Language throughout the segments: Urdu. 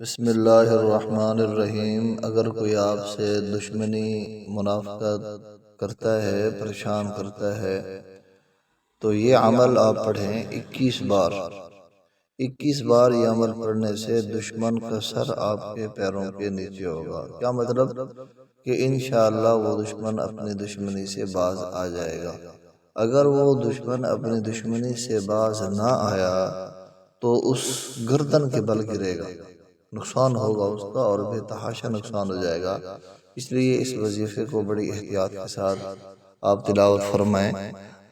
بسم اللہ الرحمن الرحیم۔ اگر کوئی آپ سے دشمنی منافقت کرتا ہے، پریشان کرتا ہے، تو یہ عمل آپ پڑھیں 21 بار۔ 21 بار یہ عمل پڑھنے سے دشمن کا سر آپ کے پیروں کے نیچے ہوگا۔ کیا مطلب؟ کہ انشاءاللہ وہ دشمن اپنی دشمنی سے باز آ جائے گا۔ اگر وہ دشمن اپنی دشمنی سے باز نہ آیا تو اس گردن کے بل گرے گا، نقصان ہوگا اس کا، اور بے تحاشا نقصان ہو جائے گا۔ اس لیے اس وظیفے کو بڑی احتیاط کے ساتھ آپ تلاوت فرمائیں۔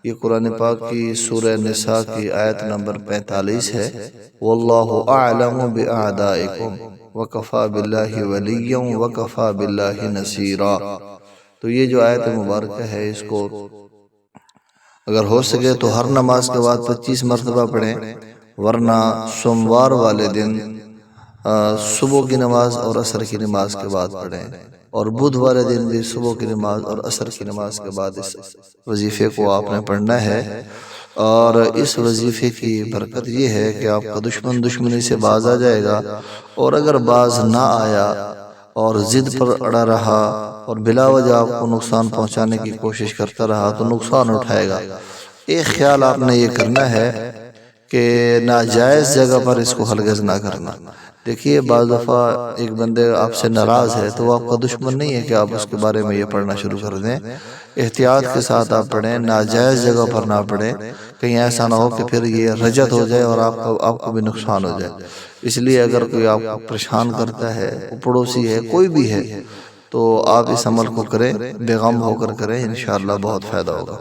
یہ قرآن پاک کی سورہ نساء کی آیت نمبر 45 ہے۔ واللہ اعلم باعدائکم وکفی باللہ ولیا وکفی باللہ نصیرا۔ تو یہ جو آیت مبارکہ ہے، اس کو اگر ہو سکے تو ہر نماز کے بعد 25 مرتبہ پڑھیں، ورنہ سوموار والے دن صبح کی نماز اور عصر کی نماز کے بعد پڑھیں، اور بدھ والے دن بھی صبح کی نماز اور عصر کی نماز کے بعد اس وظیفے کو آپ نے پڑھنا ہے۔ اور اس وظیفے کی برکت یہ ہے کہ آپ کا دشمن دشمنی سے باز آ جائے گا، اور اگر باز نہ آیا اور ضد پر اڑا رہا اور بلا وجہ آپ کو نقصان پہنچانے کی کوشش کرتا رہا تو نقصان اٹھائے گا۔ ایک خیال آپ نے یہ کرنا ہے کہ ناجائز جگہ پر اس کو ہرگز نہ کرنا۔ دیکھیے، بعض دفعہ ایک بندے آپ سے ناراض ہے تو وہ آپ کا دشمن نہیں ہے کہ آپ اس کے بارے میں یہ پڑھنا شروع کر دیں۔ احتیاط کے ساتھ آپ پڑھیں، ناجائز جگہ پر نہ پڑھیں، کہیں ایسا نہ ہو کہ پھر یہ رجت ہو جائے اور آپ کو بھی نقصان ہو جائے۔ اس لیے اگر کوئی آپ کو پریشان کرتا ہے، پڑوسی ہے، کوئی بھی ہے، تو آپ اس عمل کو کریں، بے غم ہو کر کریں، انشاءاللہ بہت فائدہ ہوگا۔